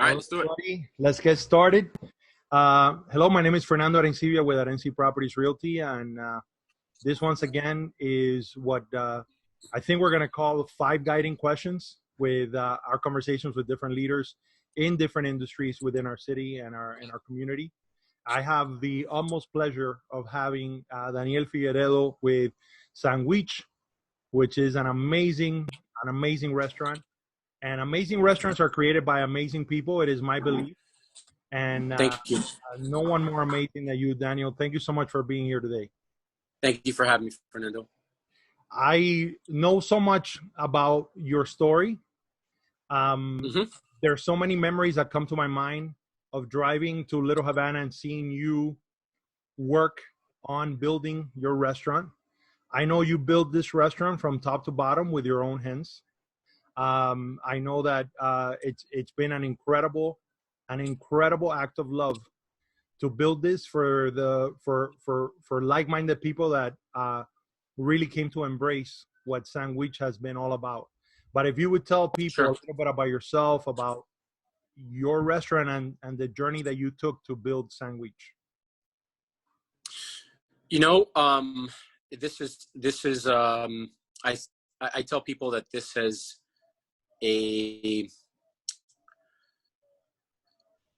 All right, Hello, let's do it. everybody. Let's get started. Hello, my name is Fernando Arencibia with Arenci Properties Realty, and this once again is what I think we're going to call 5 guiding questions with our conversations with different leaders in different industries within our city and our community. I have the utmost pleasure of having Daniel Figueredo with Sanguich, which is an amazing restaurant. And amazing restaurants are created by amazing people. It is my belief. And Thank you. no one more amazing than you, Daniel. Thank you so much for being here today. Thank you for having me, Fernando. I know so much about your story. There's so many memories that come to my mind of driving to Little Havana and seeing you work on building your restaurant. I know you built this restaurant from top to bottom with your own hands. I know that it's been an incredible act of love to build this for like-minded people that really came to embrace what Sanguich has been all about. But if you would tell people a little bit about yourself, about your restaurant and the journey that you took to build Sanguich. You know, this is I tell people that this is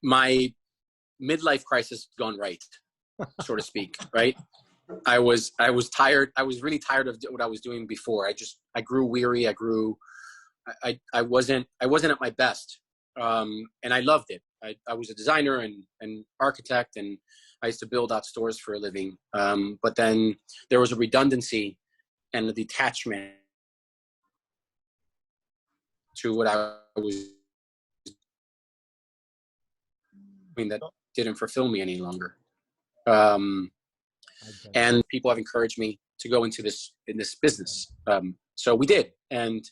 my midlife crisis gone right, so to speak, right? I was tired. I was really tired of what I was doing before. I grew weary. I wasn't at my best. And I loved it. I was a designer and architect, and I used to build out stores for a living. But then there was a redundancy and a detachment to what I was doing that didn't fulfill me any longer. And people have encouraged me to go into this business. So we did. And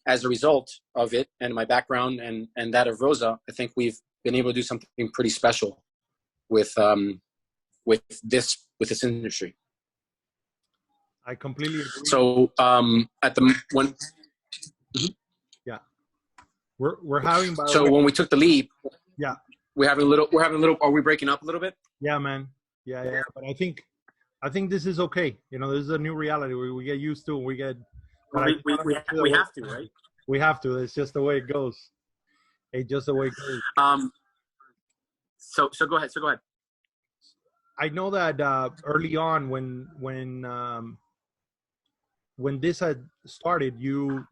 as a result of it and my background and that of Rosa, I think we've been able to do something pretty special with this industry. I completely agree. So yeah, we're having. So when we took the leap, yeah, we're having a little. Are we breaking up a little bit? Yeah, man. Yeah. But I think this is okay. You know, this is a new reality we get used to. We get. We have to, right? We have to. It's just the way it goes. It's just the way it goes. So go ahead. I know that early on, when this had started, you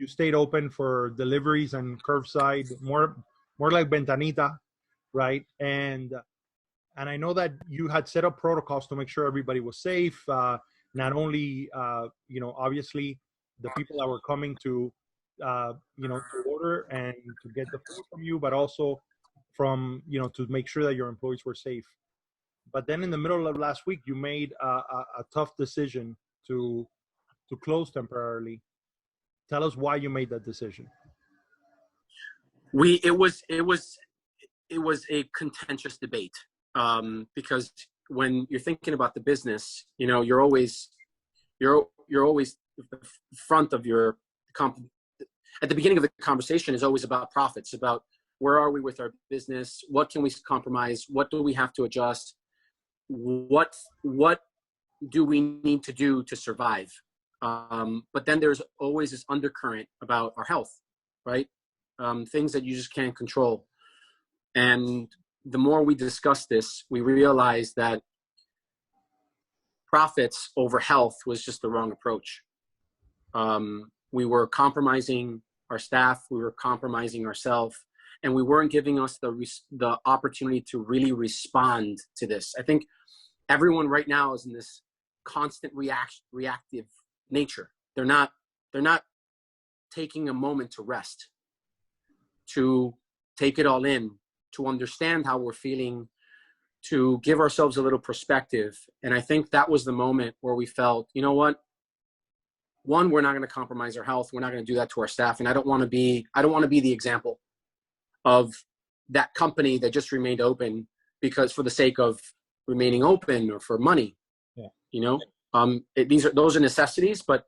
stayed open for deliveries and curbside, more like Ventanita, right? And I know that you had set up protocols to make sure everybody was safe. Not only obviously the people that were coming to to order and to get the food from you, but also from to make sure that your employees were safe. But then in the middle of last week, you made a tough decision to close temporarily. Tell us why you made that decision. It was a contentious debate, because when you're thinking about the business, you're always the front of your at the beginning of the conversation is always about profits, about where are we with our business, what can we compromise, what do we have to adjust, what do we need to do to survive. But then there's always this undercurrent about our health, right? Things that you just can't control. And the more we discuss this, we realize that profits over health was just the wrong approach. We were compromising our staff, we were compromising ourselves, and we weren't giving us the opportunity to really respond to this. I think everyone right now is in this constant reactive nature. They're not taking a moment to rest, to take it all in, to understand how we're feeling, to give ourselves a little perspective. And I think that was the moment where we felt, you know what? One, we're not going to compromise our health. We're not going to do that to our staff. And I don't want to be the example of that company that just remained open because for the sake of remaining open or for money. Yeah. Those are necessities, but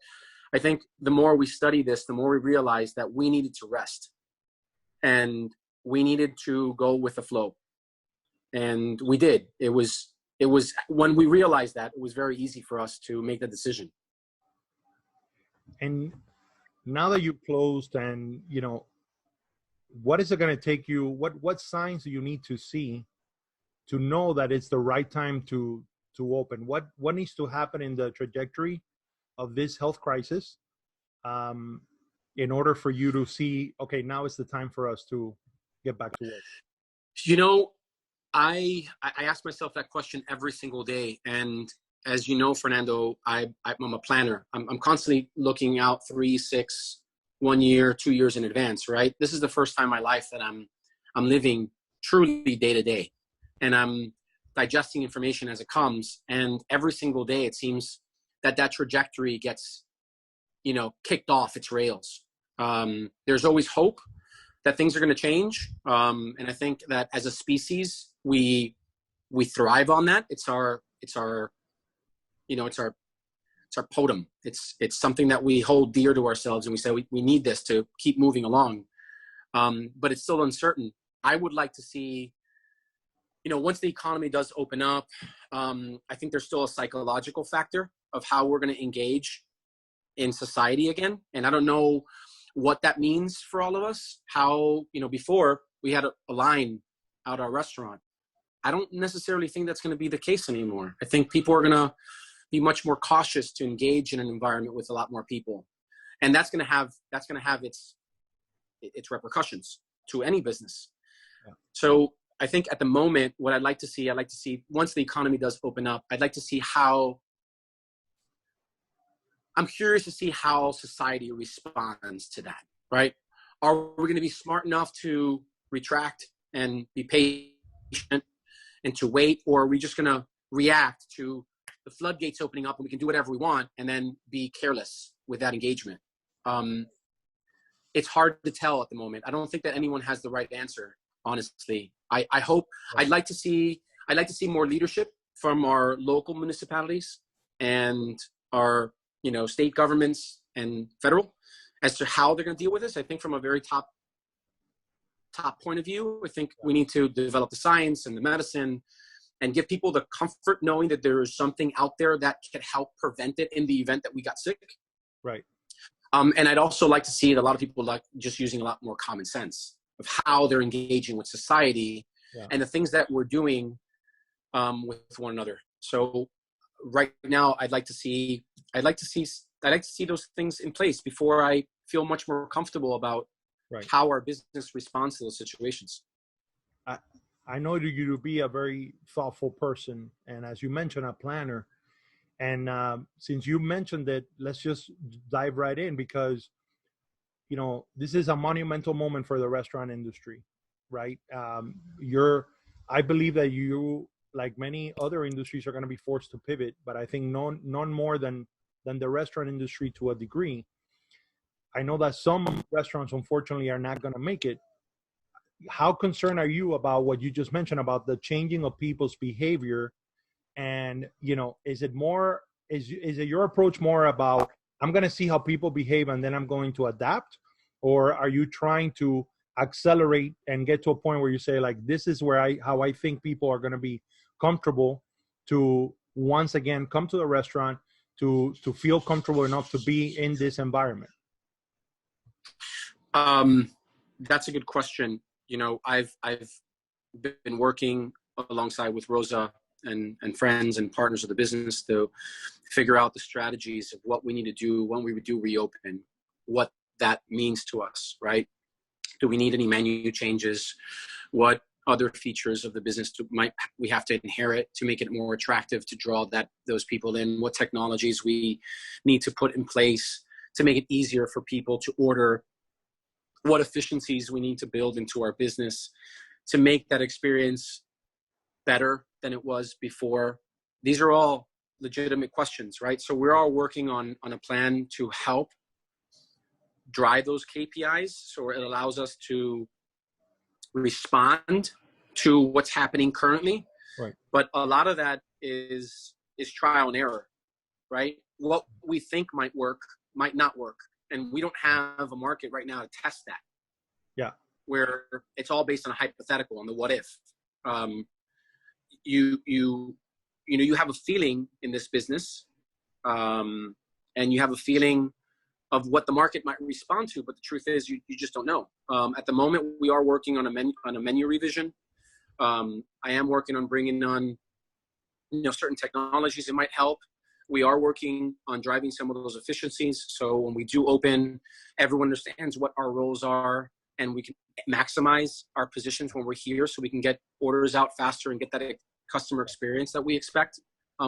I think the more we study this, the more we realize that we needed to rest. And we needed to go with the flow. And we did. It was when we realized that, it was very easy for us to make the decision. And now that you closed, and what is it going to take you? What signs do you need to see to know that it's the right time to open? What needs to happen in the trajectory of this health crisis in order for you to see, okay, now is the time for us to get back to work? I ask myself that question every single day. And as you know, Fernando, I'm a planner. I'm constantly looking out 3, 6, 1 year, 2 years in advance, right? This is the first time in my life that I'm living truly day to day, and I'm digesting information as it comes. And every single day, it seems that trajectory gets, kicked off its rails. There's always hope that things are going to change. And I think that as a species, we thrive on that. It's our totem. It's something that we hold dear to ourselves, and we say we need this to keep moving along. But it's still uncertain. I would like to see, once the economy does open up, I think there's still a psychological factor of how we're going to engage in society again. And I don't know what that means for all of us. How, before we had a line out our restaurant. I don't necessarily think that's going to be the case anymore. I think people are going to be much more cautious to engage in an environment with a lot more people. And that's going to have its repercussions to any business. Yeah. So I think at the moment, what I'd like to see once the economy does open up, I'd like to see I'm curious to see how society responds to that, right? Are we going to be smart enough to retract and be patient and to wait? Or are we just going to react to the floodgates opening up and we can do whatever we want and then be careless with that engagement? It's hard to tell at the moment. I don't think that anyone has the right answer, honestly. I hope, I'd like to see more leadership from our local municipalities and our state governments and federal as to how they're going to deal with this. I think from a very top point of view, I think we need to develop the science and the medicine and give people the comfort knowing that there is something out there that can help prevent it in the event that we got sick. Right. And I'd also like to see that a lot of people like just using a lot more common sense of how they're engaging with society and the things that we're doing with one another. So right now, I'd like to see those things in place before I feel much more comfortable about how our business responds to those situations. I know you to be a very thoughtful person, and as you mentioned, a planner. And since you mentioned it, let's just dive right in, because this is a monumental moment for the restaurant industry, right? I believe that you, like many other industries, are going to be forced to pivot, but I think none more than the restaurant industry to a degree. I know that some restaurants, unfortunately, are not going to make it. How concerned are you about what you just mentioned about the changing of people's behavior? And, is it your approach more about, I'm going to see how people behave and then I'm going to adapt? Or are you trying to accelerate and get to a point where you say, like, this is how I think people are going to be comfortable to once again come to the restaurant to feel comfortable enough to be in this environment? That's a good question. I've been working alongside with Rosa and friends and partners of the business to figure out the strategies of what we need to do when we do reopen, what that means to us, right? Do we need any menu changes? What other features of the business we have to inherit to make it more attractive to draw those people in? What technologies we need to put in place to make it easier for people to order? What efficiencies we need to build into our business to make that experience better than it was before? These are all legitimate questions, right? So we're all working on a plan to help drive those KPIs so it allows us to respond to what's happening currently. Right. But a lot of that is trial and error, right? What we think might work might not work. And we don't have a market right now to test that. Yeah. where it's all based on a hypothetical, on the what if. You have a feeling in this business, and you have a feeling of what the market might respond to, but the truth is you just don't know. At the moment, we are working on a menu revision. I am working on bringing on certain technologies that might help. We are working on driving some of those efficiencies. So when we do open, everyone understands what our roles are, and we can maximize our positions when we're here so we can get orders out faster and get that customer experience that we expect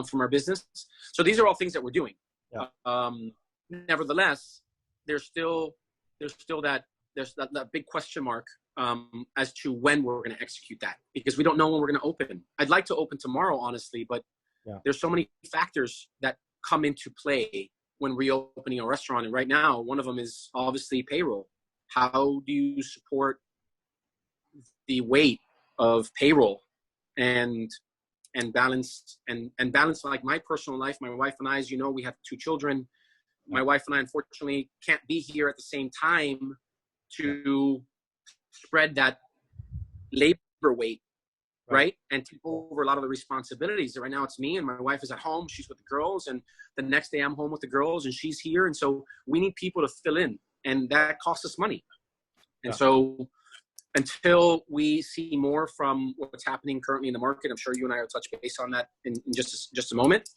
from our business. So these are all things that we're doing. Yeah. Nevertheless, there's still that big question mark as to when we're going to execute that, because we don't know when we're going to open. I'd like to open tomorrow, honestly, but there's so many factors that come into play when reopening a restaurant. And right now, one of them is obviously payroll. How do you support the weight of payroll and balance like my personal life? My wife and I, as you know, we have 2 children. My wife and I, unfortunately, can't be here at the same time to spread that labor weight, right? And take over a lot of the responsibilities. Right now it's me, and my wife is at home. She's with the girls, and the next day I'm home with the girls, and she's here. And so we need people to fill in, and that costs us money. And so until we see more from what's happening currently in the market, I'm sure you and I will touch base on that in just a moment,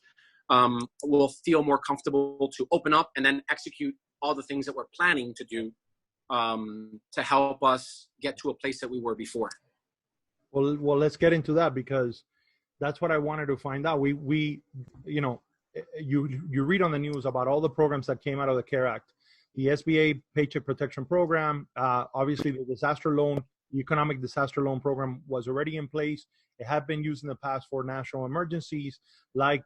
we'll feel more comfortable to open up and then execute all the things that we're planning to do to help us get to a place that we were before. Well, let's get into that, because that's what I wanted to find out. We you read on the news about all the programs that came out of the CARE Act, the SBA Paycheck Protection Program, obviously the disaster loan, the economic disaster loan program was already in place. It had been used in the past for national emergencies like,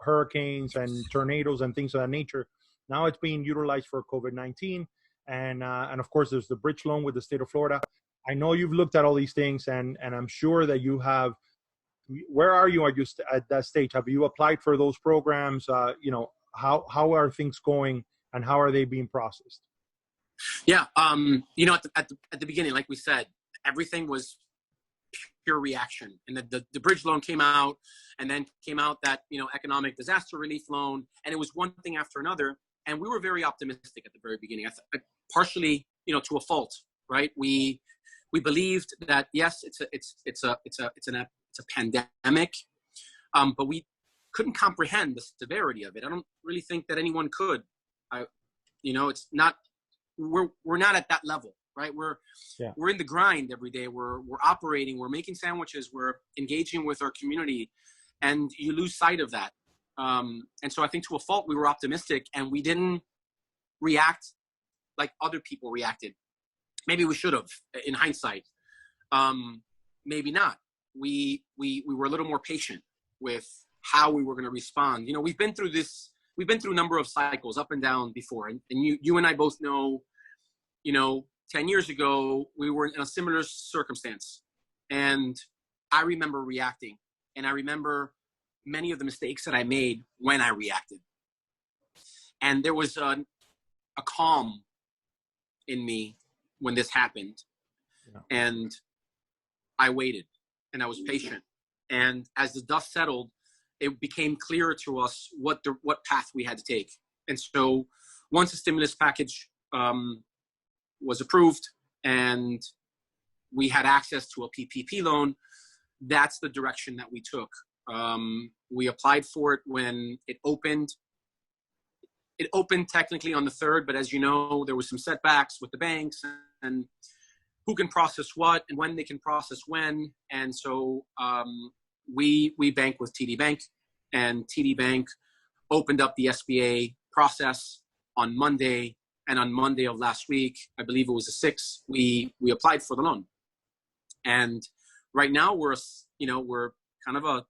hurricanes and tornadoes and things of that nature. Now it's being utilized for COVID-19. And of course, there's the bridge loan with the state of Florida. I know you've looked at all these things, and I'm sure that you have. Where are you? Are you at that stage? Have you applied for those programs? How are things going, and how are they being processed? Yeah, at the beginning, like we said, everything was pure reaction, and the bridge loan came out, and then came out that economic disaster relief loan, and it was one thing after another, and we were very optimistic at the very beginning. Partially, to a fault, right? We believed that yes, it's a pandemic, but we couldn't comprehend the severity of it. I don't really think that anyone could. It's not. We're not at that level, right? We're in the grind every day. We're operating. We're making sandwiches. We're engaging with our community, and you lose sight of that. And so I think to a fault, we were optimistic, and we didn't react like other people reacted. Maybe we should have, in hindsight. Maybe not. We were a little more patient with how we were going to respond. We've been through this. We've been through a number of cycles up and down before. And you and I both know, 10 years ago, we were in a similar circumstance. And I remember reacting. And I remember many of the mistakes that I made when I reacted. And there was a calm in me when this happened. Yeah. And I waited, and I was patient. And as the dust settled, it became clearer to us what path we had to take. And so once the stimulus package was approved and we had access to a PPP loan, that's the direction that we took. We applied for it when it opened. It opened technically on the 3rd, but as you know, there was some setbacks with the banks and who can process what and when they can process when. And so we bank with TD Bank, and TD Bank opened up the SBA process on Monday. And on Monday of last week, I believe it was the 6th, we applied for the loan. And right now we're kind of a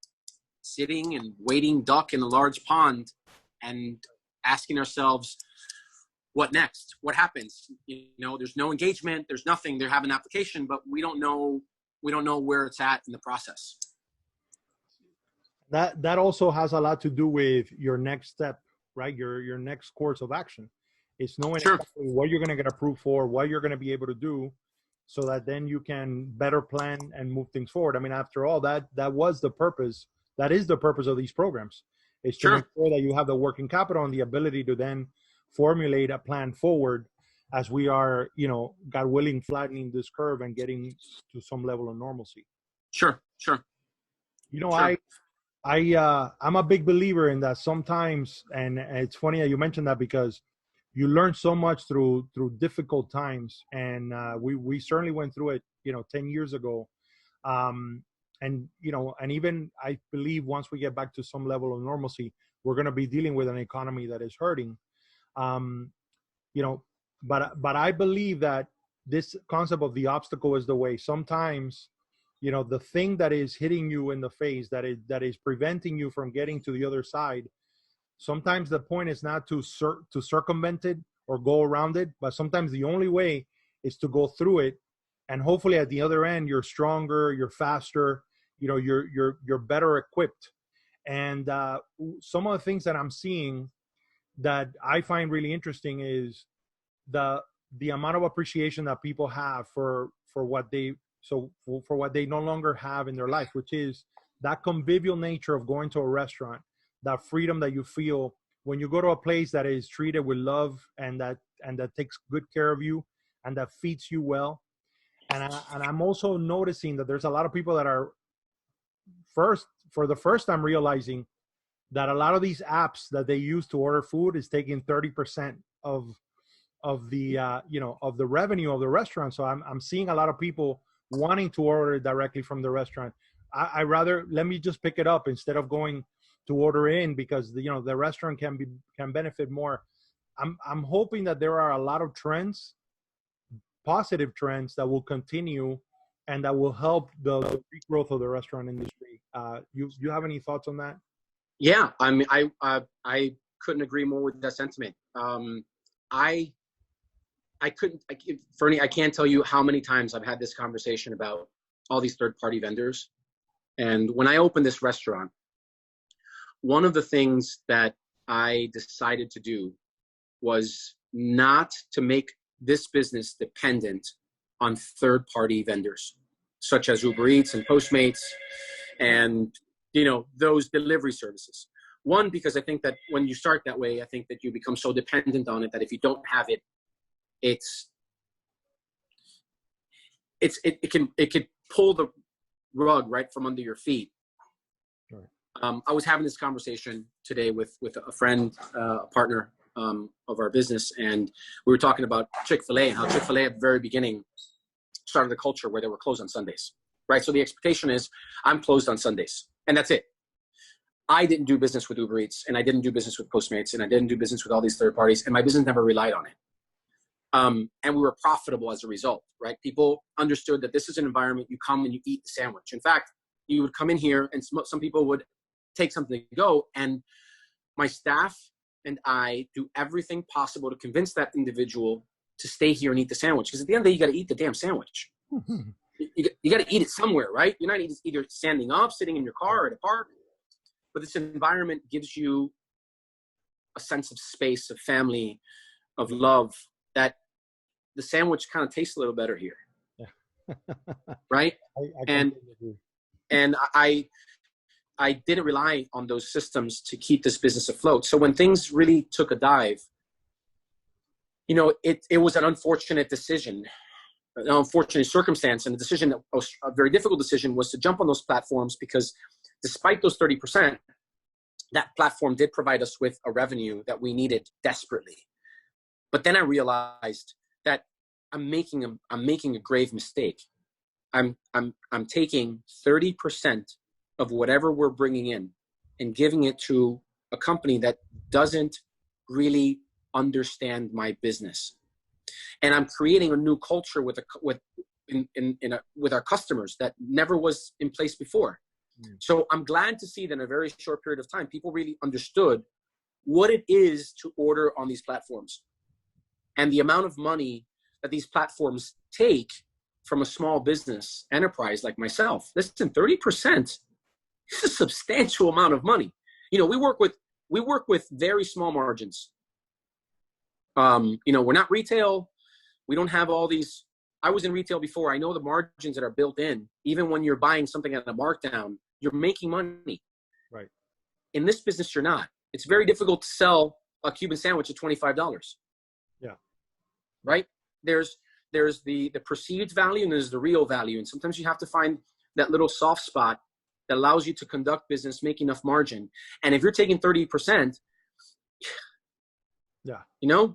sitting and waiting duck in a large pond and asking ourselves, what next? What happens? There's no engagement. There's nothing. They have an application, but we don't know where it's at in the process. That also has a lot to do with your next step, right? Your next course of action. It's knowing exactly what you're going to get approved for, what you're going to be able to do, so that then you can better plan and move things forward. I mean, after all, that was the purpose. That is the purpose of these programs, is to make sure that you have the working capital and the ability to then formulate a plan forward as we are, God willing, flattening this curve and getting to some level of normalcy. Sure. I'm a big believer in that sometimes, and it's funny that you mentioned that, because you learn so much through difficult times, and we certainly went through it 10 years ago, and even I believe once we get back to some level of normalcy, we're going to be dealing with an economy that is hurting, but I believe that this concept of the obstacle is the way. Sometimes the thing that is hitting you in the face, that is preventing you from getting to the other side, sometimes the point is not to circumvent it or go around it, but sometimes the only way is to go through it, and hopefully at the other end you're stronger, you're faster, you're better equipped. And some of the things that I'm seeing that I find really interesting is the amount of appreciation that people have for what they for what they no longer have in their life, which is that convivial nature of going to a restaurant, that freedom that you feel when you go to a place that is treated with love and that takes good care of you and that feeds you well. And I'm also noticing that there's a lot of people that are for the first time realizing that a lot of these apps that they use to order food is taking 30% of the of the revenue of the restaurant. So I'm seeing a lot of people wanting to order directly from the restaurant. I rather, let me just pick it up instead of going to order in, because the restaurant can benefit more. I'm hoping that there are a lot of trends, positive trends, that will continue and that will help the growth of the restaurant industry. You have any thoughts on that? Yeah, I mean, I couldn't agree more with that sentiment. Fernie, I can't tell you how many times I've had this conversation about all these third-party vendors. And when I opened this restaurant, one of the things that I decided to do was not to make this business dependent on third-party vendors, such as Uber Eats and Postmates and, those delivery services. One, because I think that when you start that way, I think that you become so dependent on it that if you don't have it, it could pull the rug right from under your feet. Right. I was having this conversation today with a friend, a partner of our business, and we were talking about Chick-fil-A and how Chick-fil-A at the very beginning started a culture where they were closed on Sundays, right? So the expectation is I'm closed on Sundays, and that's it. I didn't do business with Uber Eats, and I didn't do business with Postmates, and I didn't do business with all these third parties, and my business never relied on it. And we were profitable as a result, right? People understood that this is an environment you come and you eat the sandwich. In fact, you would come in here and some people would take something to go, and my staff and I do everything possible to convince that individual to stay here and eat the sandwich. Because at the end of the day, you got to eat the damn sandwich. You got to eat it somewhere, right? You're not either standing up, sitting in your car or at a park. But this environment gives you a sense of space, of family, of love, that the sandwich kind of tastes a little better here. Yeah. Right? And I didn't rely on those systems to keep this business afloat. So when things really took a dive, it was an unfortunate decision, an unfortunate circumstance, and a very difficult decision was to jump on those platforms, because despite those 30%, that platform did provide us with a revenue that we needed desperately. But then I realized that I'm making a grave mistake. I'm taking 30% of whatever we're bringing in and giving it to a company that doesn't really understand my business, and I'm creating a new culture with our customers that never was in place before. So I'm glad to see that in a very short period of time, people really understood what it is to order on these platforms, and the amount of money that these platforms take from a small business enterprise like myself. Listen, 30% is a substantial amount of money. We work with very small margins. We're not retail. We don't have all these I was in retail before. I know the margins that are built in. Even when you're buying something at a markdown, you're making money. Right. In this business, you're not. It's very difficult to sell a Cuban sandwich at $25. Yeah. Right? There's the perceived value and there's the real value. And sometimes you have to find that little soft spot that allows you to conduct business, make enough margin. And if you're taking 30%, yeah, you know,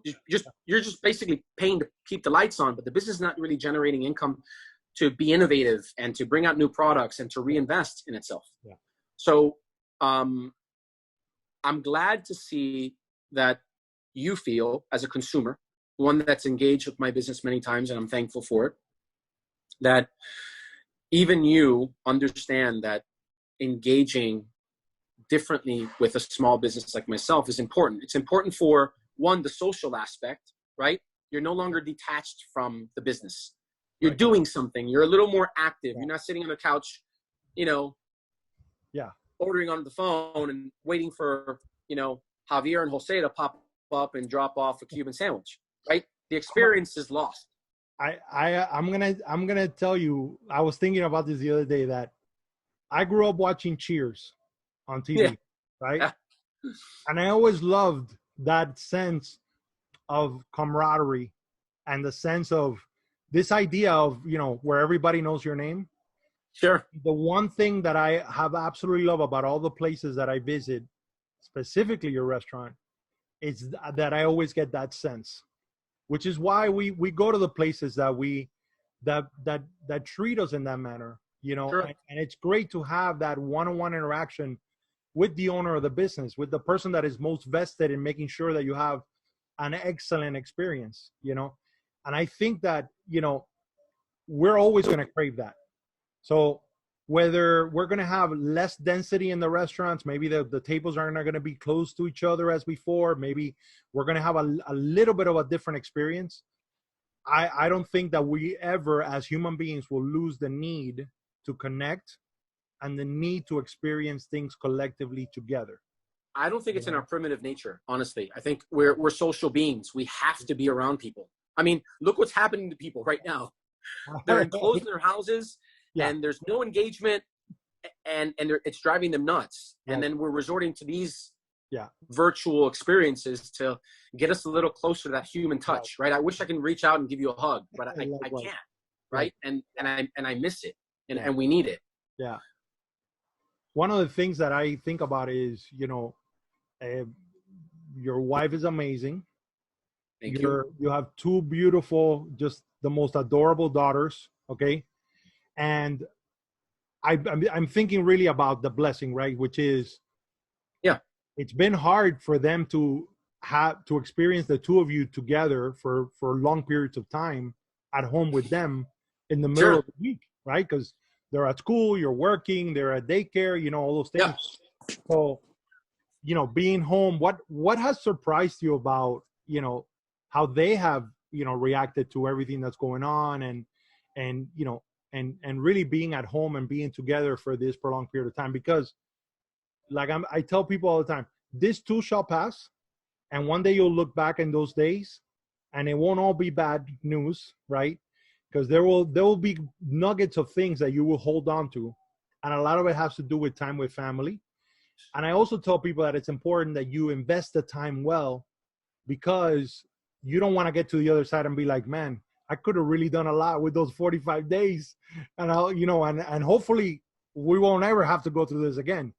you're just basically paying to keep the lights on, but the business is not really generating income to be innovative and to bring out new products and to reinvest in itself. Yeah. So I'm glad to see that you feel, as a consumer, one that's engaged with my business many times, and I'm thankful for it, that even you understand that engaging differently with a small business like myself is important. It's important for, one, the social aspect, right? You're no longer detached from the business. You're right. doing something. You're a little more active. Yeah. You're not sitting on the couch, you know, Yeah. ordering on the phone and waiting for, you know, Javier and Jose to pop up and drop off a Cuban sandwich, right? The experience is lost. I'm gonna tell you, I was thinking about this the other day, that I grew up watching Cheers on TV, Yeah. right? Yeah. And I always loved that sense of camaraderie and the sense of this idea of, you know, where everybody knows your name. Sure. The one thing that I have absolutely love about all the places that I visit, specifically your restaurant, is that I always get that sense, which is why we go to the places that treat us in that manner, you know. Sure. And it's great to have that one-on-one interaction with the owner of the business, with the person that is most vested in making sure that you have an excellent experience, you know. And I think that, you know, we're always going to crave that. So whether we're going to have less density in the restaurants, maybe the tables aren't going to be close to each other as before, maybe we're going to have a little bit of a different experience. I don't think that we ever, as human beings, will lose the need to connect and the need to experience things collectively together. I don't think it's in our primitive nature, honestly. I think we're social beings. We have to be around people. I mean, look what's happening to people right now. They're enclosed in their houses, Yeah. and there's no engagement, and it's driving them nuts. Right. And then we're resorting to these Yeah. virtual experiences to get us a little closer to that human touch, right? I wish I can reach out and give you a hug, but I can't, right? And I miss it, and we need it. Yeah. One of the things that I think about is, you know, your wife is amazing. Thank you. You have two beautiful, just the most adorable daughters. Okay. And I'm thinking really about the blessing, right? Which is, yeah, it's been hard for them to have to experience the two of you together for long periods of time at home with them in the middle of the week, right? Because they're at school, you're working, they're at daycare, you know, all those things. Yeah. So, you know, being home, what has surprised you about, you know, how they have, you know, reacted to everything that's going on, and you know, and really being at home and being together for this prolonged period of time? Because like I tell people all the time, this too shall pass, and one day you'll look back in those days and it won't all be bad news, right? Because there will be nuggets of things that you will hold on to, and a lot of it has to do with time with family. And I also tell people that it's important that you invest the time well, because you don't want to get to the other side and be like, man, I could have really done a lot with those 45 days. And I'll, you know, and hopefully we won't ever have to go through this again.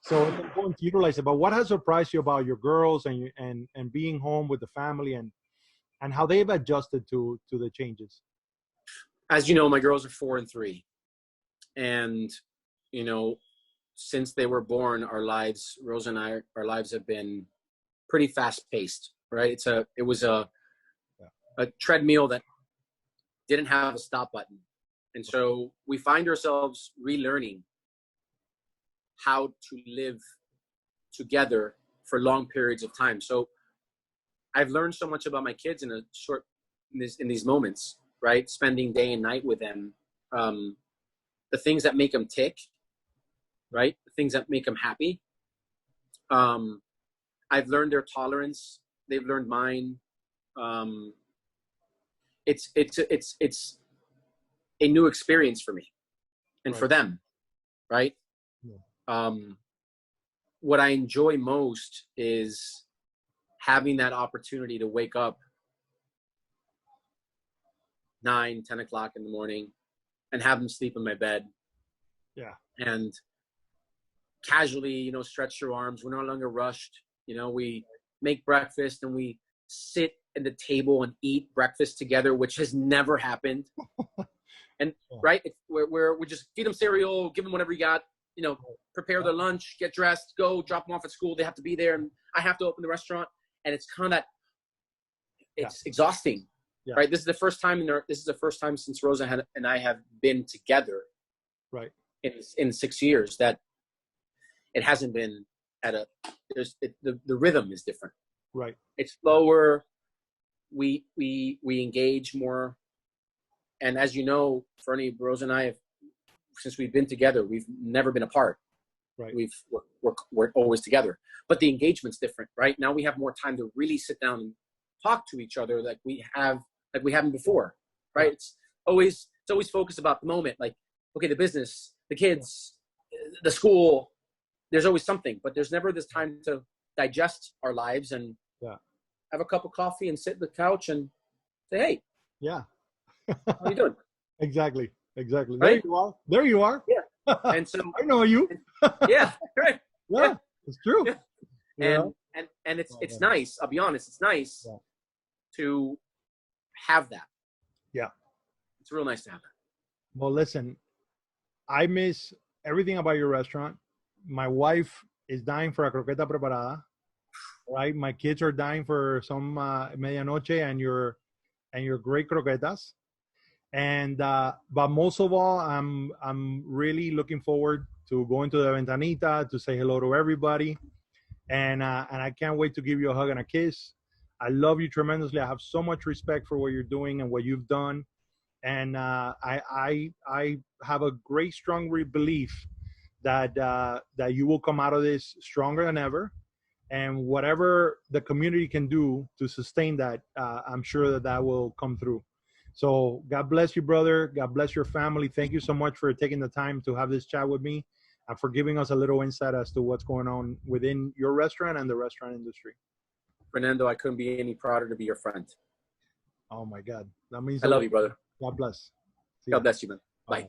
So it's important to utilize it. But what has surprised you about your girls and being home with the family, and how they've adjusted to the changes? As you know, my girls are 4 and 3. And, you know, since they were born, our lives, Rose and I, our lives have been pretty fast paced, right? It was a treadmill that didn't have a stop button. And so we find ourselves relearning how to live together for long periods of time. So I've learned so much about my kids in these moments, right? Spending day and night with them. The things that make them tick, right? The things that make them happy. I've learned their tolerance. They've learned mine. It's a new experience for me and Right. for them, right? Yeah. What I enjoy most is having that opportunity to wake up 9, 10 o'clock in the morning and have them sleep in my bed. Yeah. And casually, stretch your arms. We're no longer rushed. We make breakfast and we sit at the table and eat breakfast together, which has never happened. And right, we just feed them cereal, give them whatever you got, prepare their lunch, get dressed, go drop them off at school. They have to be there, and I have to open the restaurant. And it's kind of that. It's exhausting, right? This is the first time since Rosa and I have been together, right, in 6 years that it hasn't been at the rhythm is different. Right. It's slower. We engage more. And as you know, Fernie, Rose and I since we've been together, we've never been apart. Right. We're always together. But the engagement's different, right? Now we have more time to really sit down and talk to each other like we haven't before, right? Yeah. It's always focused about the moment, like, okay, the business, the kids, the school, there's always something, but there's never this time to digest our lives and have a cup of coffee and sit on the couch and say, hey, how are you doing? Exactly. Right? There you are. Yeah. And so I know you. Yeah, right. Yeah, it's true. Yeah. And it's nice. I'll be honest. It's nice to have that. Yeah. It's real nice to have that. Well, listen, I miss everything about your restaurant. My wife is dying for a croqueta preparada. Right? My kids are dying for some medianoche and your great croquetas. And but most of all, I'm really looking forward to going to the Ventanita to say hello to everybody, and I can't wait to give you a hug and a kiss. I love you tremendously. I have so much respect for what you're doing and what you've done, and I have a great strong belief that that you will come out of this stronger than ever, and whatever the community can do to sustain that, I'm sure that will come through. So God bless you, brother. God bless your family. Thank you so much for taking the time to have this chat with me and for giving us a little insight as to what's going on within your restaurant and the restaurant industry. Fernando, I couldn't be any prouder to be your friend. Oh my God. That means I love you, brother. God bless. God bless you, man. Bye.